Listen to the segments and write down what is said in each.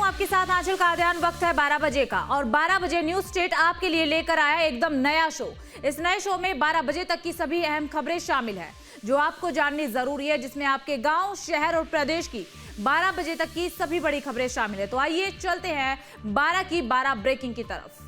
हूं आपके साथ आंचल कादियान। वक्त है 12 बजे का और 12 बजे न्यूज स्टेट आपके लिए लेकर आया एकदम नया शो। इस नए शो में 12 बजे तक की सभी अहम खबरें शामिल है जो आपको जाननी जरूरी है, जिसमें आपके गांव, शहर और प्रदेश की 12 बजे तक की सभी बड़ी खबरें शामिल है। तो आइए चलते हैं 12 की 12 ब्रेकिंग की तरफ।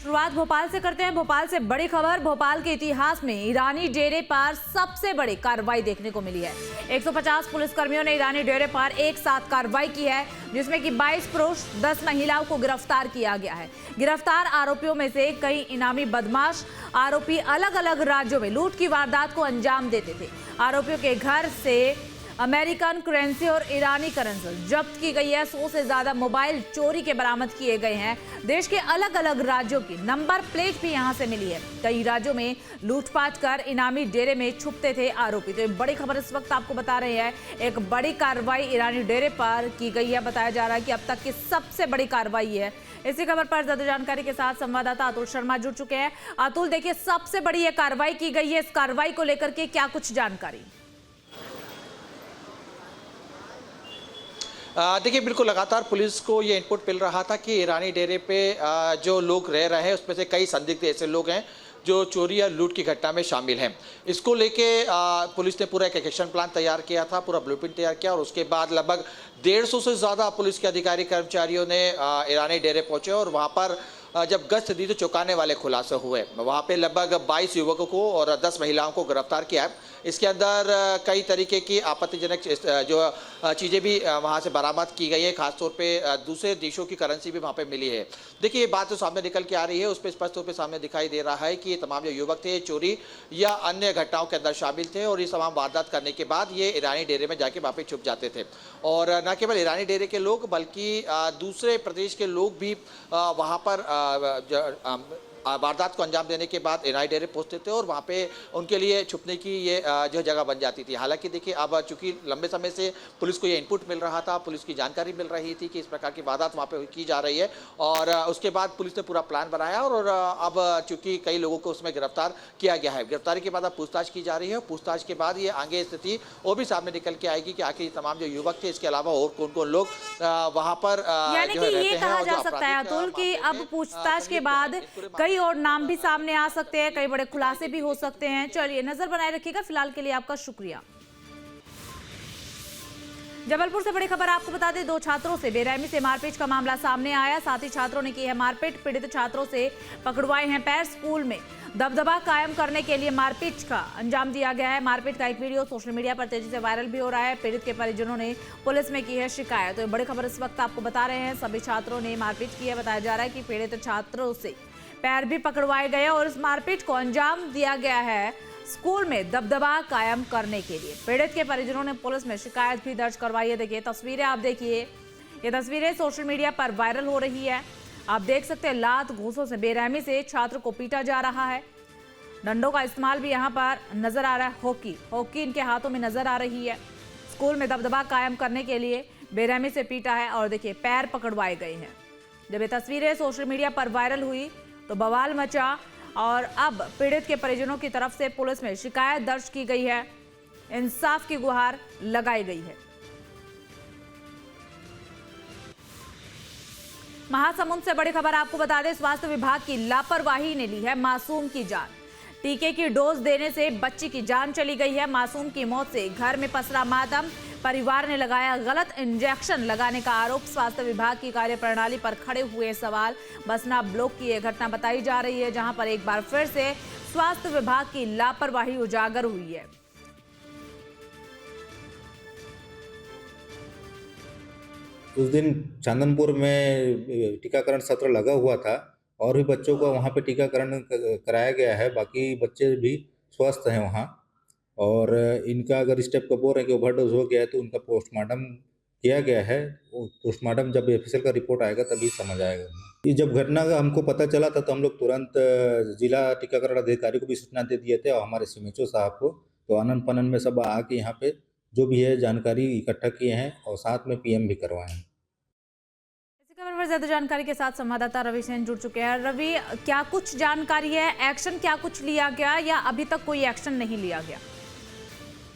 शुरुआत भोपाल से करते हैं। भोपाल से बड़ी खबर। भोपाल के इतिहास में ईरानी डेरे पर सबसे बड़ी कार्रवाई देखने को मिली है। 150 पुलिसकर्मियों ने ईरानी डेरे पर एक साथ कार्रवाई की है, जिसमें कि 22 पुरुष 10 महिलाओं को गिरफ्तार किया गया है। गिरफ्तार आरोपियों में से कई इनामी बदमाश आरोपी अलग अलग राज्यों में लूट की वारदात को अंजाम देते थे। आरोपियों के घर से अमेरिकन करेंसी और ईरानी करेंसी जब्त की गई है। 100 से ज्यादा मोबाइल चोरी के बरामद किए गए हैं। देश के अलग अलग राज्यों की नंबर प्लेट भी यहां से मिली है। कई राज्यों में लूटपाट कर इनामी डेरे में छुपते थे आरोपी। तो एक बड़ी खबर इस वक्त आपको बता रहे हैं, एक बड़ी कार्रवाई ईरानी डेरे पर की गई है। बताया जा रहा है कि अब तक की सबसे बड़ी कार्रवाई है। इसी खबर पर ज्यादा जानकारी के साथ संवाददाता अतुल शर्मा जुड़ चुके हैं। अतुल, देखिए सबसे बड़ी ये कार्रवाई की गई है, इस कार्रवाई को लेकर के क्या कुछ जानकारी? देखिए, बिल्कुल लगातार पुलिस को ये इनपुट मिल रहा था कि ईरानी डेरे पे जो लोग रह रहे हैं उसमें से कई संदिग्ध ऐसे लोग हैं जो चोरी या लूट की घटना में शामिल हैं। इसको लेके पुलिस ने पूरा एक एक्शन प्लान तैयार किया था, पूरा ब्लूप्रिंट तैयार किया और उसके बाद लगभग 150 से ज़्यादा पुलिस के अधिकारी कर्मचारियों ने ईरानी डेरे पहुंचे और वहाँ पर जब गश्त दी तो चौंकाने वाले खुलासे हुए। वहाँ पे लगभग 22 युवकों को और 10 महिलाओं को गिरफ्तार किया है। इसके अंदर कई तरीके की आपत्तिजनक जो चीज़ें भी वहाँ से बरामद की गई है। खासतौर पे दूसरे देशों की करेंसी भी वहाँ पे मिली है। देखिए, ये बात जो सामने निकल के आ रही है उस पर स्पष्ट तौर पे सामने दिखाई दे रहा है कि ये तमाम जो युवक थे चोरी या अन्य घटनाओं के अंदर शामिल थे और ये तमाम वारदात करने के बाद ये ईरानी डेरे में जाके वहाँ पे छुप जाते थे। और न केवल ईरानी डेरे के लोग बल्कि दूसरे प्रदेश के लोग भी वहाँ पर वारदात को अंजाम देने के बाद ईरानी डेरे पहुंचते थे और वहाँ पे उनके लिए छुपने की ये जो जगह बन जाती थी। हालांकि देखिए, अब चूंकि लंबे समय से पुलिस को ये इनपुट मिल रहा था, पुलिस की जानकारी मिल रही थी कि इस प्रकार की वारदात वहाँ पे की जा रही है और उसके बाद पुलिस ने पूरा प्लान बनाया और अब चूंकि कई लोगों को उसमें गिरफ्तार किया गया है। गिरफ्तारी के बाद अब पूछताछ की जा रही है। पूछताछ के बाद ये आगे स्थिति वो भी सामने निकल के आएगी कि आखिर तमाम जो युवक थे इसके अलावा और कौन कौन लोग वहाँ पर यानी कि ये कहा जा सकता है अतुल कि अब पूछताछ के बाद कई और नाम भी सामने आ सकते हैं, कई बड़े खुलासे भी हो सकते हैं। चलिए, नजर बनाए रखिएगा। फिलहाल के लिए आपका शुक्रिया। जबलपुर से बड़ी खबर आपको बता दें, 2 छात्रों से बेरहमी से मारपीट का मामला सामने आया। साथ ही छात्रों ने की है मारपीट। पीड़ित छात्रों से पकड़वाए हैं पैर। स्कूल में दबदबा कायम करने के लिए मारपीट का अंजाम दिया गया है। मारपीट का एक वीडियो सोशल मीडिया पर तेजी से वायरल भी हो रहा है। पीड़ित के परिजनों ने पुलिस में की है शिकायत। तो बड़ी खबर इस वक्त आपको बता रहे हैं, सभी छात्रों ने मारपीट की है। बताया जा रहा है कि पीड़ित छात्रों से पैर भी पकड़वाए गए और इस मारपीट को अंजाम दिया गया है स्कूल में दबदबा कायम करने के लिए। पीड़ित के परिजनों ने पुलिस में शिकायत भी दर्ज करवाई है। देखिए तस्वीरें, आप देखिए, ये तस्वीरें सोशल मीडिया पर वायरल हो रही है। आप देख सकते हैं, लात घूंसों से बेरहमी से छात्र को पीटा जा रहा है। डंडों का इस्तेमाल भी यहाँ पर नजर आ रहा है। हॉकी इनके हाथों में नजर आ रही है। स्कूल में दबदबा कायम करने के लिए बेरहमी से पीटा है और देखिए पैर पकड़वाए गए हैं। जब ये तस्वीरें सोशल मीडिया पर वायरल हुई तो बवाल मचा और अब पीड़ित के परिजनों की तरफ से पुलिस में शिकायत दर्ज की गई है। इंसाफ की गुहार लगाई गई है। महासमुंद से बड़ी खबर आपको बता दें, स्वास्थ्य विभाग की लापरवाही ने ली है मासूम की जान। टीके की डोज देने से बच्ची की जान चली गई है। मासूम की मौत से घर में पसरा मातम। परिवार ने लगाया गलत इंजेक्शन लगाने का आरोप। स्वास्थ्य विभाग की कार्यप्रणाली पर खड़े हुए सवाल। बसना ब्लॉक की यह घटना बताई जा रही है, जहां पर एक बार फिर से स्वास्थ्य विभाग की लापरवाही उजागर हुई है। उस दिन चंदनपुर में टीकाकरण सत्र लगा हुआ था और भी बच्चों को वहाँ पे टीकाकरण कराया गया है। बाकी बच्चे भी स्वस्थ हैं वहाँ और इनका अगर स्टेप को बोल रहे हैं कि ओवरडोज हो गया है तो उनका पोस्टमार्टम किया गया है। पोस्टमार्टम जब ऑफिशियल का रिपोर्ट आएगा तभी समझ आएगा। ये जब घटना का हमको पता चला था तो हम लोग तुरंत जिला टीकाकरण अधिकारी को भी सूचना दे दिए थे और हमारे सीएमएचओ साहब को। तो आनन फानन में सब आके यहाँ पे जो भी है जानकारी इकट्ठा किए हैं और साथ में पीएम भी करवाए हैं। पर ज्यादा जानकारी के साथ संवाददाता रवि सेन जुड़ चुके हैं। रवि, क्या कुछ जानकारी है, एक्शन क्या कुछ लिया गया या अभी तक कोई एक्शन नहीं लिया गया?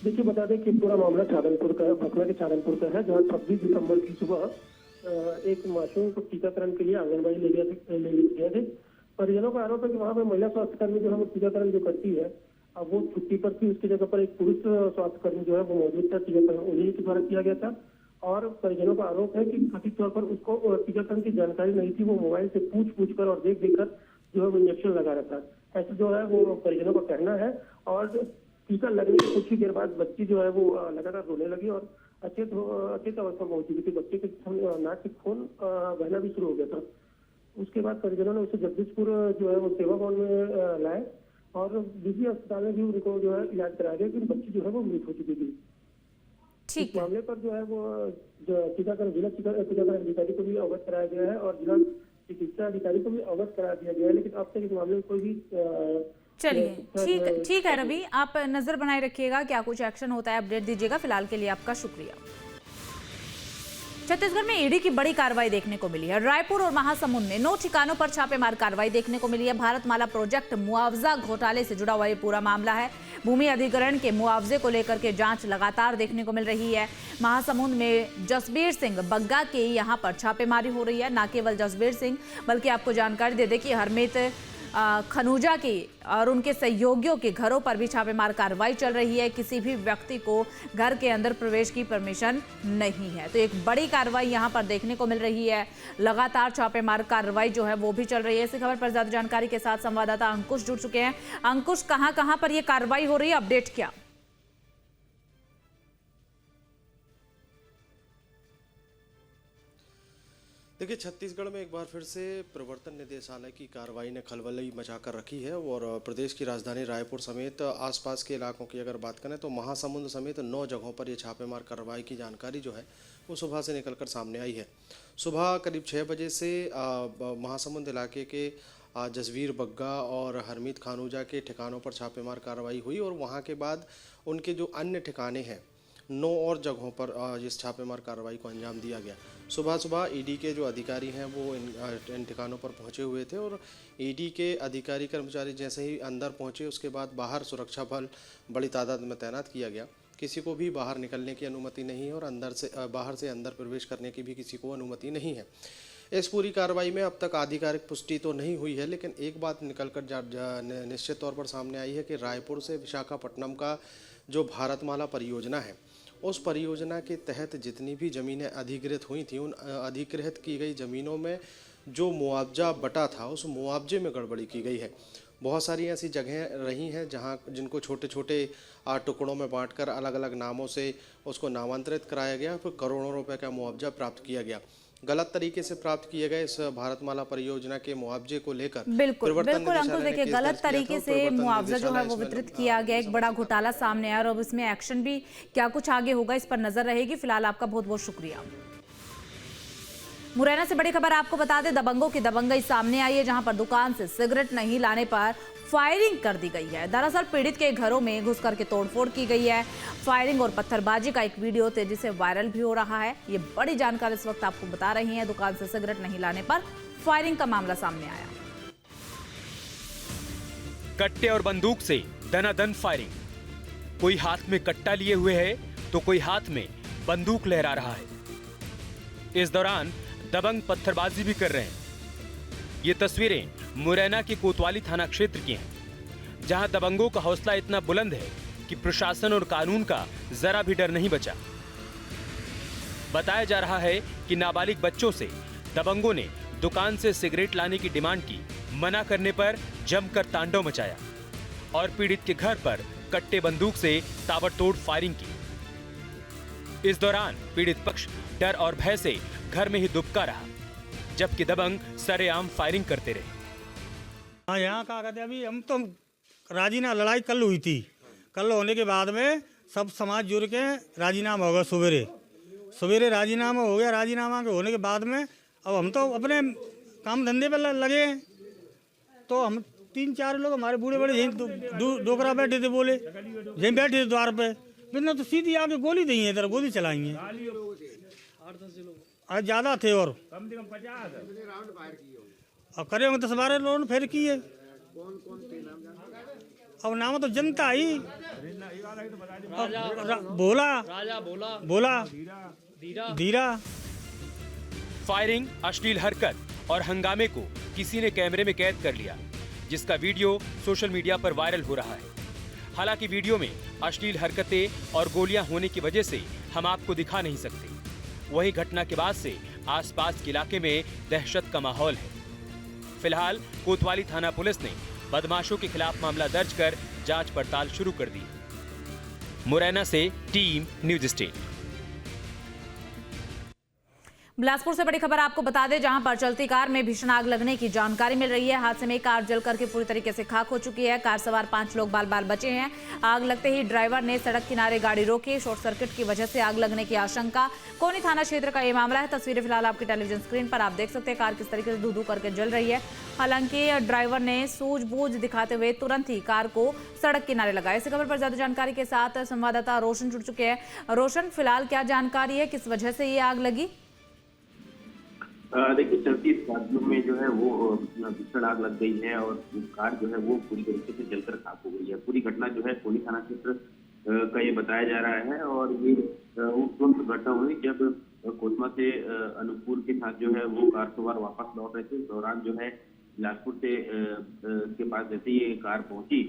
देखिए, बता दें कि पूरा मामला छादनपुर का है, पटना के छादनपुर का है, जहां 26 दिसंबर की सुबह एक मासूम को टीकाकरण के लिए आंगनबाड़ी ले गए थे। परिजनों का आरोप है कि वहां पर महिला स्वास्थ्यकर्मी जो है वो टीकाकरण जो करती है, अब वो छुट्टी पर थी। उसकी जगह पर एक पुरुष स्वास्थ्यकर्मी जो है वो मौजूद था, टीकाकरण उन्हीं के द्वारा किया गया था। और परिजनों का आरोप है कि कथित तौर पर उसको टीकाकरण की जानकारी नहीं थी, वो मोबाइल से पूछ कर और देख कर जो है वो इंजेक्शन लगा रहा था। ऐसे जो है वो परिजनों का कहना है। और टीका लगने के कुछ ही देर बाद बच्ची जो है वो लगातार रोने लगी और अचेत अवस्था में पहुंची थी। बच्चे के नाक से खून बहना भी शुरू हो गया था। उसके बाद परिजनों ने उसे जगदीशपुर जो है वो सेवा भवन में लाए और निजी अस्पताल में भी उनको जो है इलाज कराया गया, लेकिन बच्ची जो है वो मृत हो चुकी थी। इस मामले पर जो है वो जिला टीकाकरण अधिकारी को भी अवगत कराया गया है और जिला चिकित्सा अधिकारी को भी अवगत करा दिया गया है, लेकिन अब तक इस मामले में कोई भी चलिए ठीक है रवि, आप नजर बनाए रखिएगा, क्या कुछ एक्शन होता है अपडेट दीजिएगा। फिलहाल के लिए आपका शुक्रिया। छत्तीसगढ़ में ईडी की बड़ी कार्रवाई देखने को मिली है। रायपुर और महासमुंद में 9 ठिकानों पर छापेमार कार्रवाई देखने को मिली है। भारतमाला प्रोजेक्ट मुआवजा घोटाले से जुड़ा हुआ ये पूरा मामला है। भूमि अधिग्रहण के मुआवजे को लेकर के जांच लगातार देखने को मिल रही है। महासमुंद में जसबीर सिंह बग्गा के यहाँ पर छापेमारी हो रही है। न केवल जसबीर सिंह बल्कि आपको जानकारी दे दें कि हरमीत खनूजा की और उनके सहयोगियों के घरों पर भी छापेमार कार्रवाई चल रही है। किसी भी व्यक्ति को घर के अंदर प्रवेश की परमिशन नहीं है। तो एक बड़ी कार्रवाई यहां पर देखने को मिल रही है। लगातार छापेमार कार्रवाई जो है वो भी चल रही है। इसी खबर पर ज्यादा जानकारी के साथ संवाददाता अंकुश जुड़ चुके हैं। अंकुश, कहां पर यह कार्रवाई हो रही है, अपडेट क्या? देखिए, छत्तीसगढ़ में एक बार फिर से प्रवर्तन निदेशालय की कार्रवाई ने खलबली मचाकर रखी है और प्रदेश की राजधानी रायपुर समेत आसपास के इलाकों की अगर बात करें तो महासमुंद समेत 9 जगहों पर ये छापेमार कार्रवाई की जानकारी जो है वो सुबह से निकलकर सामने आई है। सुबह करीब 6 बजे से महासमुंद इलाके के जसबीर बग्गा और हरमीत खानूजा के ठिकानों पर छापेमार कार्रवाई हुई और वहाँ के बाद उनके जो अन्य ठिकाने हैं 9 और जगहों पर इस छापेमार कार्रवाई को अंजाम दिया गया। सुबह ईडी के जो अधिकारी हैं वो इन ठिकानों पर पहुंचे हुए थे और ईडी के अधिकारी कर्मचारी जैसे ही अंदर पहुंचे उसके बाद बाहर सुरक्षा बल बड़ी तादाद में तैनात किया गया। किसी को भी बाहर निकलने की अनुमति नहीं है और बाहर से अंदर प्रवेश करने की भी किसी को अनुमति नहीं है। इस पूरी कार्रवाई में अब तक आधिकारिक पुष्टि तो नहीं हुई है, लेकिन एक बात निकलकर निश्चित तौर पर सामने आई है कि रायपुर से विशाखापट्टनम का जो भारतमाला परियोजना है उस परियोजना के तहत जितनी भी ज़मीनें अधिकृत हुई थी उन अधिकृत की गई ज़मीनों में जो मुआवजा बटा था उस मुआवजे में गड़बड़ी की गई है। बहुत सारी ऐसी जगहें रही हैं जहां जिनको छोटे छोटे टुकड़ों में बांटकर अलग अलग नामों से उसको नामांतरित कराया गया, फिर करोड़ों रुपए का मुआवजा प्राप्त किया गया। गलत तरीके से प्राप्त किए गए इस भारतमाला परियोजना के मुआवजे को लेकर बिल्कुल अंकुश, देखिए गलत तरीके से मुआवजा जो है वो वितरित किया गया, एक बड़ा घोटाला सामने आया और अब इसमें एक्शन भी क्या कुछ आगे होगा इस पर नजर रहेगी। फिलहाल आपका बहुत बहुत शुक्रिया। मुरैना से बड़ी खबर आपको बता दें, दबंगों की दबंगई सामने आई है, जहां पर दुकान से सिगरेट नहीं लाने पर फायरिंग कर दी गई है। दरअसल पीड़ित के घरों में घुस करके तोड़फोड़ की गई है। फायरिंग और पत्थरबाजी का एक वीडियो तेजी से वायरल भी हो रहा है। ये बड़ी जानकारी इस वक्त आपको बता रही है। दुकान से सिगरेट नहीं लाने पर फायरिंग का मामला सामने आया। कट्टे और बंदूक से दनादन फायरिंग। कोई हाथ में कट्टा लिए हुए है तो कोई हाथ में बंदूक लहरा रहा है। इस दौरान दबंग पत्थरबाजी भी कर रहे हैं। ये तस्वीरें मुरैना के कोतवाली थाना क्षेत्र की हैं, जहां दबंगों का हौसला इतना बुलंद है कि प्रशासन और कानून का जरा भी डर नहीं बचा। बताया जा रहा है कि नाबालिग बच्चों से दबंगों ने दुकान से सिगरेट लाने की डिमांड की, मना करने पर जमकर तांडव मचाया और पीड़ित के घर पर कट्टे बंदूक से ताबड़तोड़ फायरिंग की। इस दौरान पीड़ित पक्ष डर और भय से घर में ही दुबका रहा, जबकि दबंग सरेआम फायरिंग करते रहे। हाँ, यहाँ क्या कहते हैं, अभी हम तो राजीनामा लड़ाई कल हुई थी। कल होने के बाद में सब समाज जुड़ के राजीनामा होगा। सवेरे राजीनामा हो गया। राजीनामा के होने के बाद में अब हम तो अपने काम धंधे पर लगे। तो हम 3-4 लोग हमारे बूढ़े बड़े यहीं डोकरा बैठे थे, बोले यहीं बैठे थे द्वार पे, बिना तो सीधी आके गोली दी है, इधर गोली चलाई है। आज ज़्यादा थे और कम से कम 50 अब करे होंगे 10-12 लोन फिर किए। अब नाम तो जनता ही बोला धीरा। फायरिंग, अश्लील हरकत और हंगामे को किसी ने कैमरे में कैद कर लिया, जिसका वीडियो सोशल मीडिया पर वायरल हो रहा है। हालांकि वीडियो में अश्लील हरकतें और गोलियां होने की वजह से हम आपको दिखा नहीं सकते। वहीं घटना के बाद से आसपास के इलाके में दहशत का माहौल है। फिलहाल कोतवाली थाना पुलिस ने बदमाशों के खिलाफ मामला दर्ज कर जांच पड़ताल शुरू कर दी। मुरैना से टीम न्यूज स्टेट। बिलासपुर से बड़ी खबर आपको बता दें, जहां पर चलती कार में भीषण आग लगने की जानकारी मिल रही है। हादसे में कार जल करके पूरी तरीके से खाक हो चुकी है। कार सवार 5 लोग बाल बाल बचे हैं। आग लगते ही ड्राइवर ने सड़क किनारे गाड़ी रोकी। शॉर्ट सर्किट की वजह से आग लगने की आशंका। कोनी थाना क्षेत्र का ये मामला है। तस्वीरें फिलहाल आपकी टेलीविजन स्क्रीन पर आप देख सकते हैं। कार किस तरीके से धू-धू करके जल रही है। हालांकि ड्राइवर ने सूझबूझ दिखाते हुए तुरंत ही कार को सड़क किनारे लगाया। इस खबर पर ज्यादा जानकारी के साथ संवाददाता रोशन जुड़ चुके हैं। रोशन, फिलहाल क्या जानकारी है, किस वजह से ये आग लगी? देखिए, चलती स्कॉर्पियो में जो है वो भीषण आग लग गई है और कार जो है वो पूरी तरीके से जलकर खाक हो गई है। पूरी घटना जो है कोनी थाना क्षेत्र का ये बताया जा रहा है और ये उस घटना हुई जब कोतमा से अनूपपुर के साथ जो है वो कार सवार वापस लौट रहे थे। इस दौरान जो है बिलासपुर से के पास जैसे ये कार पहुंची,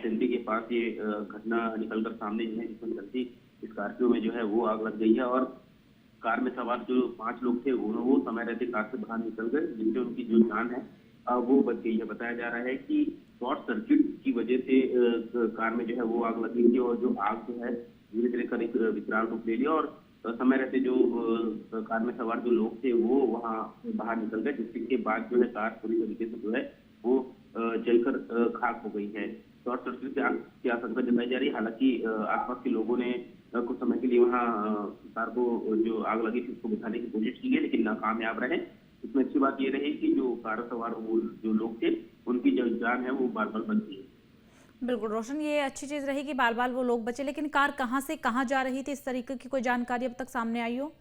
सिंधी के पास ये घटना निकलकर सामने जो है, जिसमें चलती स्कॉर्पियो में जो है वो आग लग गई है और कार में सवार जो 5 लोग थे वो समय रहते कार से बाहर निकल गए, जिससे उनकी जो जान है वो बच गई है। बताया जा रहा है कि शॉर्ट सर्किट की वजह से कार में जो है वो आग लग गई थी और जो आग जो है धीरे धीरे कर एक विकराल रूप ले लिया और समय रहते जो कार में सवार जो लोग थे वो वहां बाहर निकल गए, जिसके बाद जो है कार पूरी तरीके से जो है वो जलकर खाक हो गई है। शॉर्ट सर्किट से आग की आशंका जताई जा रही है। हालांकि आसपास के लोगों ने कुछ समय के लिए वहाँ कार को जो आग लगी थी उसको बुझाने की कोशिश की है, लेकिन नाकामयाब रहे। इसमें अच्छी बात ये रही कि जो कार सवार वो जो लोग थे उनकी जो जान है वो बाल बाल बच गई। बिल्कुल रोशन, ये अच्छी चीज रही कि बाल बाल वो लोग बचे, लेकिन कार कहाँ से कहाँ जा रही थी, इस तरीके की कोई जानकारी अब तक सामने आई हो?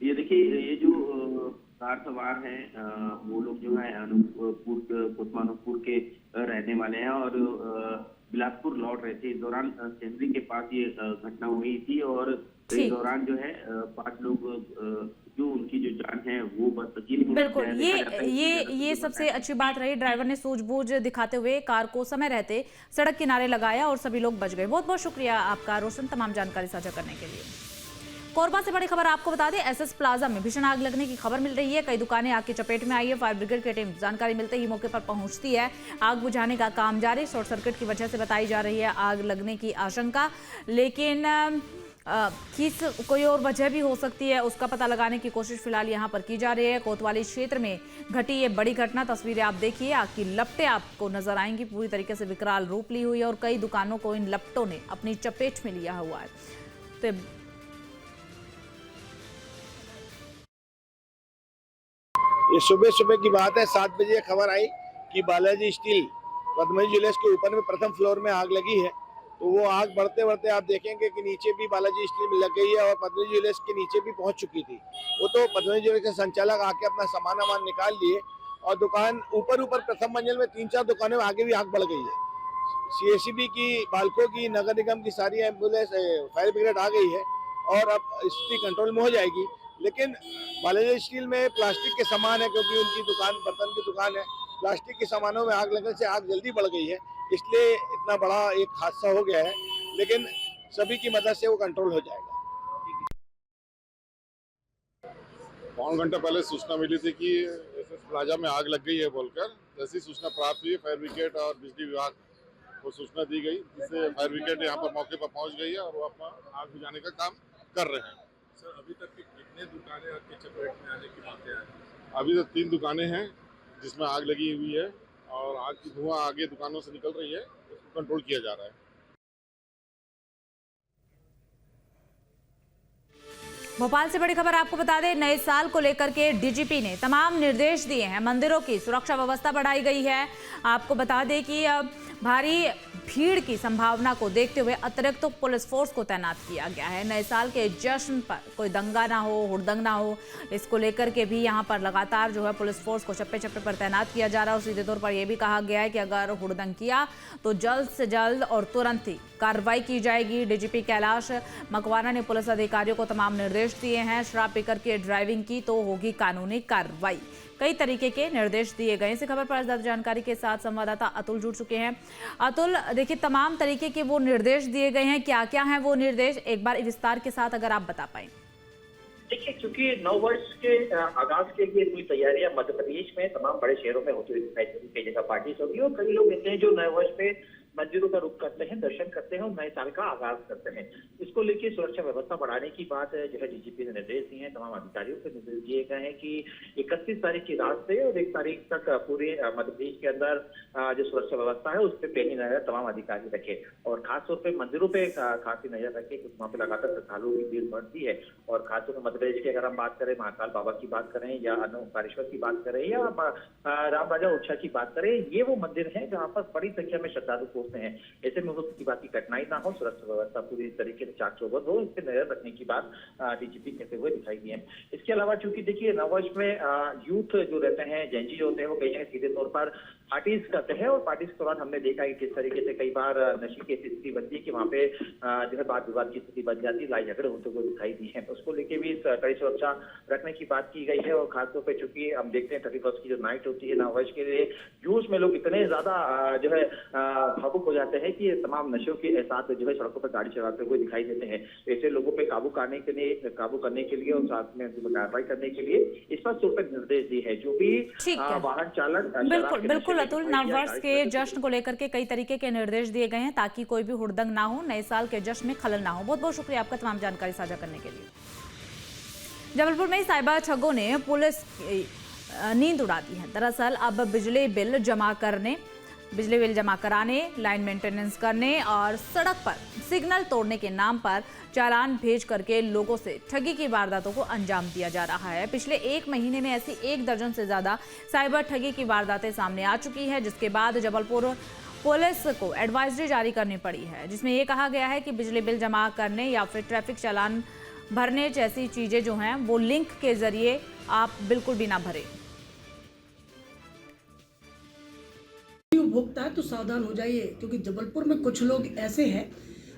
ये देखिए, ये जो कार सवार हैं वो लोग जो है अनूपपुर के रहने वाले हैं और बिलासपुर लौट रहे थे। इस दौरान सेंद्री के पास ये घटना हुई थी और इस दौरान जो है 5 लोग जो उनकी जो जान है वो बच सकी। बिल्कुल, ये सबसे अच्छी बात रही। ड्राइवर ने सूझबूझ दिखाते हुए कार को समय रहते सड़क किनारे लगाया और सभी लोग बच गए। बहुत बहुत शुक्रिया आपका रोशन, तमाम जानकारी साझा करने के लिए। कोरबा से बड़ी खबर आपको बता दें, एसएस प्लाजा में भीषण आग लगने की खबर मिल रही है। कई दुकानें आग की चपेट में आई है। फायर ब्रिगेड की टीम जानकारी मिलते ही मौके पर पहुंचती है। आग बुझाने का काम जारी। शॉर्ट सर्किट की वजह से बताई जा रही है आग लगने की आशंका, लेकिन किस कोई और वजह भी हो सकती है, उसका पता लगाने की कोशिश फिलहाल यहाँ पर की जा रही है। कोतवाली क्षेत्र में घटी ये बड़ी घटना। तस्वीरें आप देखिए, आग की लपटें आपको नजर आएंगी। पूरी तरीके से विकराल रूप ली हुई है और कई दुकानों को इन लपटों ने अपनी चपेट में लिया हुआ है। तो ये सुबह की बात है, 7 बजे खबर आई कि बालाजी स्टील पद्मजी ज्वेलर्स के ऊपर में प्रथम फ्लोर में आग लगी है। तो वो आग बढ़ते बढ़ते आप देखेंगे कि नीचे भी बालाजी स्टील में लग गई है और पद्मजी ज्वेलर्स के नीचे भी पहुंच चुकी थी। वो तो पद्मजी ज्वेलर्स के संचालक आके अपना सामान निकाल लिए और दुकान ऊपर प्रथम मंजिल में 3-4 दुकानों में आगे भी आग बढ़ गई है। CACB की, बाल्को की, नगर निगम की सारी एम्बुलेंस, फायर ब्रिगेड आ गई है और अब स्थिति कंट्रोल में हो जाएगी। लेकिन बालाजी स्टील में प्लास्टिक के सामान है, क्योंकि उनकी दुकान बर्तन की दुकान है। प्लास्टिक के सामानों में आग लगने से आग जल्दी बढ़ गई है, इसलिए इतना बड़ा एक हादसा हो गया है। लेकिन सभी की मदद से वो कंट्रोल हो जाएगा। पौन घंटा पहले सूचना मिली थी कि एसएस प्लाजा में आग लग गई है बोलकर। जैसी सूचना प्राप्त हुई, फायर ब्रिगेड और बिजली विभाग को सूचना दी गई, जिससे फायर ब्रिगेड यहाँ पर मौके पर पहुँच गई है और वो अपना आग बुझाने का काम कर रहे हैं। सर, अभी तक कितने दुकानें आग की चपेट में आने की बातें हैं? अभी तक 3 दुकानें हैं जिसमें आग लगी हुई है और आग की धुआं आगे दुकानों से निकल रही है, उसको कंट्रोल किया जा रहा है। भोपाल से बड़ी खबर आपको बता दें, नए साल को लेकर के डीजीपी ने तमाम निर्देश दिए हैं। मंदिरों की सुरक्षा व्यवस्था बढ़ाई गई है। आपको बता दें कि भारी भीड़ की संभावना को देखते हुए अतिरिक्त पुलिस फोर्स को तैनात किया गया है। नए साल के जश्न पर कोई दंगा ना हो, हुड़दंग ना हो, इसको लेकर के भी यहाँ पर लगातार जो है पुलिस फोर्स को चप्पे चप्पे पर तैनात किया जा रहा है। और सीधे तौर पर यह भी कहा गया है कि अगर हुड़दंग किया तो जल्द से जल्द और तुरंत ही कार्रवाई की जाएगी। डीजीपी कैलाश मकवाना ने पुलिस अधिकारियों को तमाम निर्देश दिए हैं। शराब पीकर के ड्राइविंग की तो होगी कानूनी कार्रवाई, कई तरीके के निर्देश दिए गए। इसी खबर पर ज्यादा जानकारी के साथ संवाददाता अतुल जुड़ चुके हैं। अतुल, देखिए तमाम तरीके के वो निर्देश दिए गए हैं, क्या क्या हैं वो निर्देश, एक बार विस्तार के साथ अगर आप बता पाएं। देखिए, क्योंकि नव वर्ष के आगाज के लिए पूरी तैयारियां मध्य प्रदेश में तमाम बड़े शहरों में होती हुई दिखाई देती है। कई जगह पार्टी होगी और कई लोग ऐसे हैं जो नए वर्ष पे मंदिरों का रुख करते हैं, दर्शन करते हैं और नए साल का आगाज करते हैं। इसको लेकर सुरक्षा व्यवस्था बढ़ाने की बात जो है डीजीपी ने निर्देश दिए हैं। तमाम अधिकारियों को निर्देश दिए गए हैं कि 31 तारीख की रात से और 1 तारीख तक पूरे मध्य प्रदेश के अंदर जो सुरक्षा व्यवस्था है उस पर पैनी नजर तमाम अधिकारी रखे और खासतौर पर मंदिरों पे खासी नजर रखे, क्योंकि वहाँ पे लगातार श्रद्धालुओं की भीड़ बढ़ती है। और खासतौर पर मध्य प्रदेश की अगर हम बात करें, महाकाल बाबा की बात करें या ओंकारेश्वर की बात करें या राम राजा ओरछा की बात करें, ये वो मंदिर है जहाँ पर बड़ी संख्या में श्रद्धालु पहुंचते हैं। ऐसे में हो की बात की कठिनाई ना हो, सुरक्षा व्यवस्था पूरी तरीके से चाक चौबंद हो, इस पर नजर रखने की बात डीजीपी कहते हुए दिखाई दी है। इसके अलावा चूंकि देखिए नववर्ष में यूथ जो रहते हैं, जेंजी जो होते हैं, वो कई जगह सीधे तौर पर पार्टीज करते हैं और पार्टीज के दौरान हमने देखा कि किस तरीके से कई बार नशे की स्थिति बनती है कि वहाँ पे जो है वाद विवाद की स्थिति बन जाती है, लड़ाई झगड़े होते हुए दिखाई दी है। उसको लेके भी कड़ी सुरक्षा रखने की बात की गई है। और खासतौर पर चूंकि हम देखते हैं 31 की जो नाइट होती है नववर्ष के लिए, यूथ में लोग इतने ज्यादा जो है भावुक हो जाते हैं कि तमाम नशों के एहसास जो है सड़कों पर गाड़ी चलाते हुए दिखाई देते हैं। ऐसे लोगों पे काबू करने के लिए और साथ में कार्रवाई करने के लिए स्पष्ट तौर पर निर्देश दिए हैं। जो भी वाहन चालक बिल्कुल अतुल, नववर्ष के जश्न को लेकर के कई तरीके के निर्देश दिए गए हैं ताकि कोई भी हुड़दंग ना हो, नए साल के जश्न में खलल ना हो। बहुत बहुत शुक्रिया आपका तमाम जानकारी साझा करने के लिए। जबलपुर में साइबर ठगों ने पुलिस की नींद उड़ा दी है। दरअसल अब बिजली बिल जमा कराने, लाइन मेंटेनेंस करने और सड़क पर सिग्नल तोड़ने के नाम पर चालान भेज करके लोगों से ठगी की वारदातों को अंजाम दिया जा रहा है। पिछले 1 महीने में ऐसी 1 दर्जन से ज्यादा साइबर ठगी की वारदातें सामने आ चुकी है, जिसके बाद जबलपुर पुलिस को एडवाइजरी जारी करनी पड़ी है, जिसमें यह कहा गया है कि बिजली बिल जमा करने या फिर ट्रैफिक चालान भरने जैसी चीजें जो हैं वो लिंक के जरिए आप बिल्कुल भी ना भरें। उपभोक्ता है तो सावधान हो जाइए, क्योंकि जबलपुर में कुछ लोग ऐसे हैं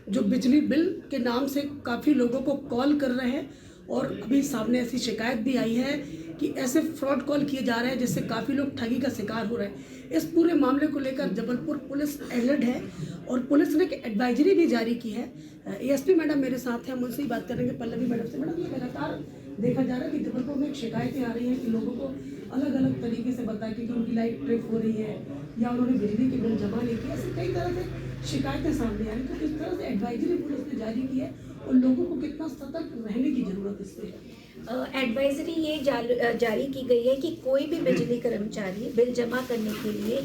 जो बिजली बिल के नाम से काफ़ी लोगों को कॉल कर रहे हैं और अभी सामने ऐसी शिकायत भी आई है कि ऐसे फ्रॉड कॉल किए जा रहे हैं जिससे काफ़ी लोग ठगी का शिकार हो रहे हैं। इस पूरे मामले को लेकर जबलपुर पुलिस अलर्ट है और पुलिस ने एक एडवाइजरी भी जारी की है। एएसपी मैडम मेरे साथ हैं, हम उनसे ही बात करेंगे, पल्लवी मैडम से। मैडम, ये लगातार देखा जा रहा है कि जबलपुर में शिकायतें आ रही हैं कि लोगों को अलग अलग तरीके से बताया कि उनकी लाइट ट्रिप हो रही है या उन्होंने बिजली के बिल जमा नहीं किया, ऐसे कई तरह से शिकायतें सामने आ रही। तो किस तरह से एडवाइजरी पुलिस ने जारी की है और लोगों को कितना सतर्क रहने की जरूरत इस पर? एडवाइजरी ये जारी की गई है कि कोई भी बिजली कर्मचारी बिल जमा करने के लिए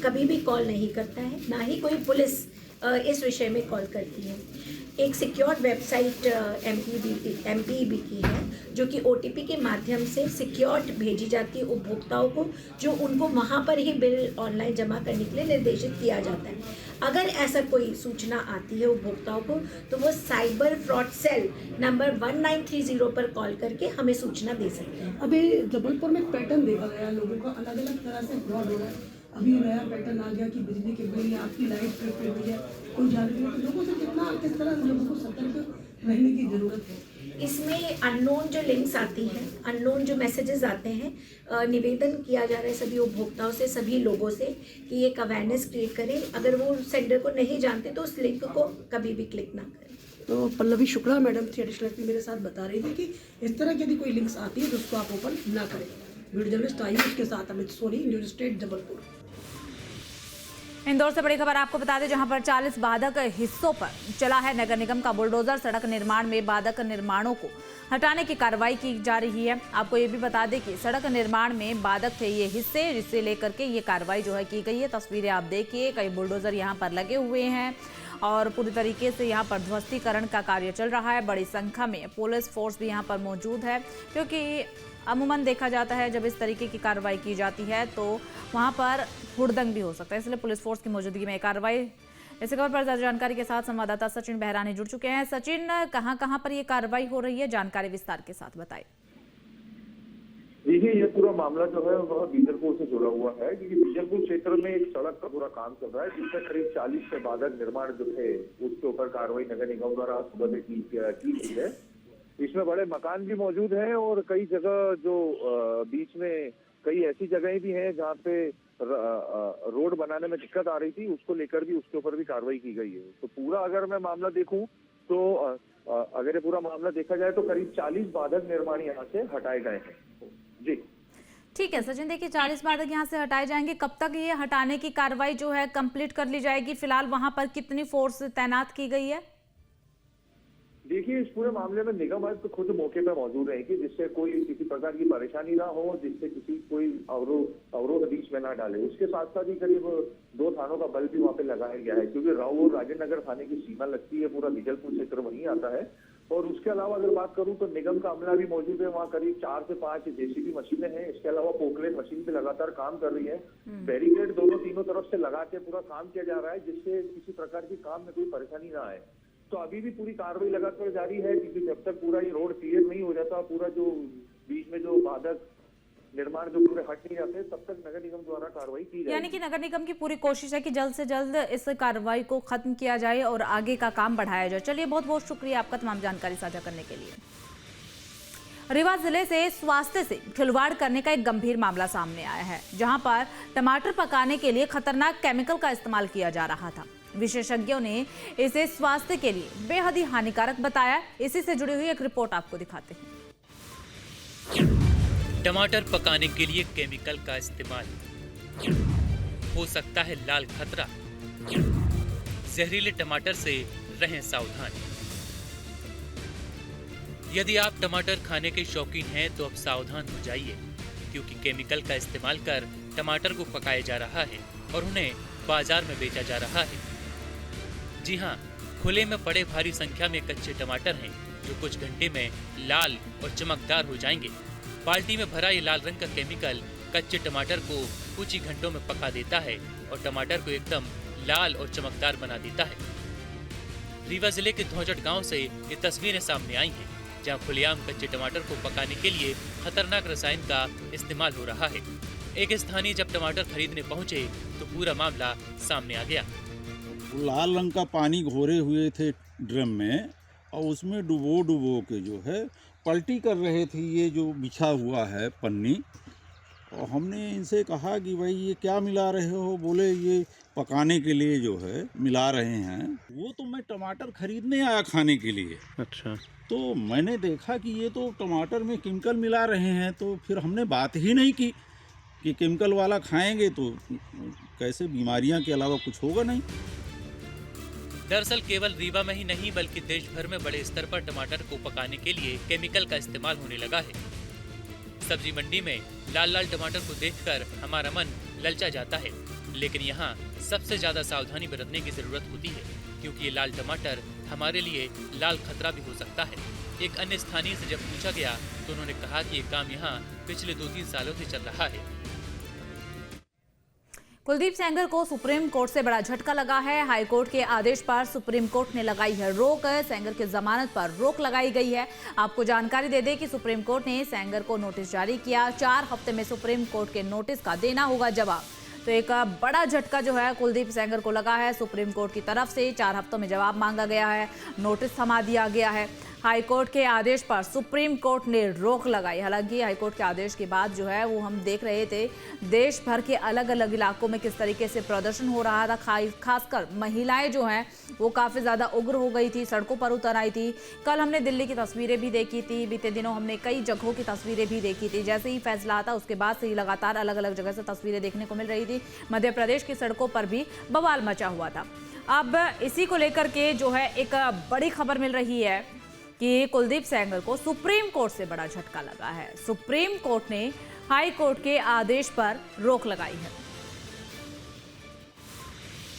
कभी भी कॉल नहीं करता है, ना ही कोई पुलिस इस विषय में कॉल करती है। एक सिक्योर्ड वेबसाइट MPEB की है जो कि OTP के माध्यम से सिक्योर्ड भेजी जाती है उपभोक्ताओं को, जो उनको वहाँ पर ही बिल ऑनलाइन जमा करने के लिए निर्देशित किया जाता है। अगर ऐसा कोई सूचना आती है उपभोक्ताओं को तो वो साइबर फ्रॉड सेल नंबर 1930 पर कॉल करके हमें सूचना दे सकते हैं। अभी जबलपुर में पैटर्न देखा गया, लोगों का अलग अलग तरह से फ्रॉड हो रहा है। अभी नया पैटर्न आ गया कि बिजली के बिल या आपकी लाइट ट्रिप पे हुई है, कोई जानकारी नहीं, तो लोगों से किस तरह लोगों को सतर्क रहने की जरूरत है? इसमें अननोन जो लिंक्स आती हैं, अननोन जो मैसेजेस आते हैं, निवेदन किया जा रहा है सभी उपभोक्ताओं से, सभी लोगों से कि एक अवेयरनेस क्रिएट करें। अगर वो सेंडर को नहीं जानते तो उस लिंक को कभी भी क्लिक ना करें। तो पल्लवी शुक्ला मैडम थी एडिशनल मेरे साथ बता रही थी कि इस तरह की यदि कोई लिंक्स आती है तो उसको आप ओपन ना करें। वीडियो जर्नलिस्ट आयुष के साथ अमित सोनी, न्यूज स्टेट जबलपुर। इंदौर से बड़ी खबर आपको बता दें, जहां पर 40 बाधक हिस्सों पर चला है नगर निगम का बुलडोजर। सड़क निर्माण में बाधक निर्माणों को हटाने की कार्रवाई की जा रही है। आपको ये भी बता दें कि सड़क निर्माण में बाधक थे ये हिस्से, जिससे लेकर के ये कार्रवाई जो है की गई है। तस्वीरें आप देखिए, कई बुलडोजर यहाँ पर लगे हुए हैं और पूरी तरीके से यहाँ पर ध्वस्तीकरण का कार्य चल रहा है। बड़ी संख्या में पुलिस फोर्स भी यहाँ पर मौजूद है, क्योंकि अमूमन देखा जाता है जब इस तरीके की कार्रवाई की जाती है तो वहाँ पर हुड़दंग भी हो सकता है, इसलिए पुलिस फोर्स की मौजूदगी में कार्रवाई। इस खबर पर ज्यादा जानकारी के साथ संवाददाता सचिन बहरानी जुड़ चुके हैं। सचिन, कहां पर ये कार्रवाई हो रही है, जानकारी विस्तार के साथ बताइए। देखिए, ये पूरा मामला जो है वह बीजलपुर से जुड़ा हुआ है, क्योंकि बीजलपुर क्षेत्र में एक सड़क का पूरा काम चल रहा है, जिसमें करीब 40 से बाधक निर्माण जो थे उसके ऊपर कार्रवाई नगर निगम द्वारा सुबह से की गई है। इसमें बड़े मकान भी मौजूद हैं और कई जगह जो बीच में कई ऐसी जगहें भी हैं जहाँ पे रोड बनाने में दिक्कत आ रही थी, उसको लेकर भी उसके ऊपर भी कार्रवाई की गई है। तो पूरा अगर मैं मामला देखूं तो अगर ये पूरा मामला देखा जाए तो करीब 40 बाधक निर्माण यहाँ से हटाए गए हैं। जी ठीक है सचिन, देखिए 40 बाधक यहाँ से हटाए जाएंगे। कब तक ये हटाने की कार्रवाई जो है कंप्लीट कर ली जाएगी? फिलहाल वहां पर कितनी फोर्स तैनात की गई है? देखिए, इस पूरे मामले में निगम आयुक्त खुद मौके पर मौजूद रहेंगे, जिससे कोई किसी प्रकार की परेशानी ना हो, जिससे कोई अवरोध बीच में ना डाले। उसके साथ साथ ही करीब 2 थानों का बल भी वहाँ पे लगाया गया है, क्योंकि राव और राजेंद्र नगर थाने की सीमा लगती है, पूरा बीजलपुर क्षेत्र वहीं आता है। और उसके अलावा अगर बात करूं तो निगम का अमला भी मौजूद है, वहाँ करीब 4 से 5 जेसीबी मशीनें हैं। इसके अलावा पोकलेन मशीन भी लगातार काम कर रही है। बैरिकेड तीनों तरफ से लगा के पूरा काम किया जा रहा है, जिससे किसी प्रकार की काम में कोई परेशानी ना आए। तो अभी भी पूरी कार्रवाई लगातार जारी है, क्योंकि जब तक पूरा ये रोड क्लियर नहीं हो जाता, पूरा जो बीच में जो बाधक निर्माण जो पूरे हट नहीं जाते, तब तक नगर निगम द्वारा कार्रवाई की जाएगी। यानी कि नगर निगम की पूरी कोशिश है कि जल्द से जल्द इस कार्रवाई को खत्म किया जाए और आगे का काम बढ़ाया जाए। चलिए, बहुत बहुत शुक्रिया आपका तमाम जानकारी साझा करने के लिए। रीवा जिले से स्वास्थ्य से खिलवाड़ करने का एक गंभीर मामला सामने आया है, जहां पर टमाटर पकाने के लिए खतरनाक केमिकल का इस्तेमाल किया जा रहा था। विशेषज्ञों ने इसे स्वास्थ्य के लिए बेहद ही हानिकारक बताया। इसी से जुड़ी हुई एक रिपोर्ट आपको दिखाते हैं। टमाटर पकाने के लिए केमिकल का इस्तेमाल, हो सकता है लाल खतरा, जहरीले टमाटर से रहें सावधान। यदि आप टमाटर खाने के शौकीन हैं तो अब सावधान हो जाइए, क्योंकि केमिकल का इस्तेमाल कर टमाटर को पकाया जा रहा है और उन्हें बाजार में बेचा जा रहा है। जी हाँ, खुले में पड़े भारी संख्या में कच्चे टमाटर हैं, जो कुछ घंटे में लाल और चमकदार हो जाएंगे। बाल्टी में भरा ये लाल रंग का केमिकल कच्चे टमाटर को कुछ ही घंटों में पका देता है और टमाटर को एकदम लाल और चमकदार बना देता है। रीवा जिले के धौजट गांव से ये तस्वीरें सामने आई हैं, जहां खुलेआम कच्चे टमाटर को पकाने के लिए खतरनाक रसायन का इस्तेमाल हो रहा है। एक स्थानीय जब टमाटर खरीदने पहुंचे तो पूरा मामला सामने आ गया। लाल रंग का पानी घोरे हुए थे ड्रम में, और उसमें डुबो के जो है पलटी कर रहे थे ये जो बिछा हुआ है पन्नी। और हमने इनसे कहा कि भाई ये क्या मिला रहे हो? बोले ये पकाने के लिए जो है मिला रहे हैं। वो तो मैं टमाटर खरीदने आया खाने के लिए। अच्छा। तो मैंने देखा कि ये तो टमाटर में केमिकल मिला रहे हैं, तो फिर हमने बात ही नहीं की कि केमिकल वाला खाएंगे तो कैसे, बीमारियां के अलावा कुछ होगा नहीं। दरअसल केवल रीवा में ही नहीं बल्कि देश भर में बड़े स्तर पर टमाटर को पकाने के लिए केमिकल का इस्तेमाल होने लगा है। सब्जी मंडी में लाल लाल टमाटर को देखकर हमारा मन ललचा जाता है, लेकिन यहाँ सबसे ज्यादा सावधानी बरतने की जरूरत होती है, क्योंकि ये लाल टमाटर हमारे लिए लाल खतरा भी हो सकता है। एक अन्य स्थानीय से जब पूछा गया तो उन्होंने कहा कि ये काम यहाँ पिछले 2-3 सालों से चल रहा है। कुलदीप सेंगर को सुप्रीम कोर्ट से बड़ा झटका लगा है। हाई कोर्ट के आदेश पर सुप्रीम कोर्ट ने लगाई है रोक। सेंगर की जमानत पर रोक लगाई गई है। आपको जानकारी दे दें कि सुप्रीम कोर्ट ने सेंगर को नोटिस जारी किया। 4 हफ्ते में सुप्रीम कोर्ट के नोटिस का देना होगा जवाब। तो एक बड़ा झटका जो है कुलदीप सेंगर को लगा है। सुप्रीम कोर्ट की तरफ से 4 हफ्तों में जवाब मांगा गया है, नोटिस थमा दिया गया है। हाई कोर्ट के आदेश पर सुप्रीम कोर्ट ने रोक लगाई। हालांकि हाई कोर्ट के आदेश के बाद जो है वो हम देख रहे थे देश भर के अलग अलग इलाकों में किस तरीके से प्रदर्शन हो रहा था। खासकर महिलाएं जो हैं वो काफ़ी ज़्यादा उग्र हो गई थी, सड़कों पर उतर आई थी। कल हमने दिल्ली की तस्वीरें भी देखी थी, बीते दिनों हमने कई जगहों की तस्वीरें भी देखी थी। जैसे ही फैसला आता उसके बाद से ही लगातार अलग अलग जगह से तस्वीरें देखने को मिल रही थी। मध्य प्रदेश की सड़कों पर भी बवाल मचा हुआ था। अब इसी को लेकर के जो है एक बड़ी खबर मिल रही है कि कुलदीप सेंगर को सुप्रीम कोर्ट से बड़ा झटका लगा है। सुप्रीम कोर्ट ने हाई कोर्ट के आदेश पर रोक लगाई है।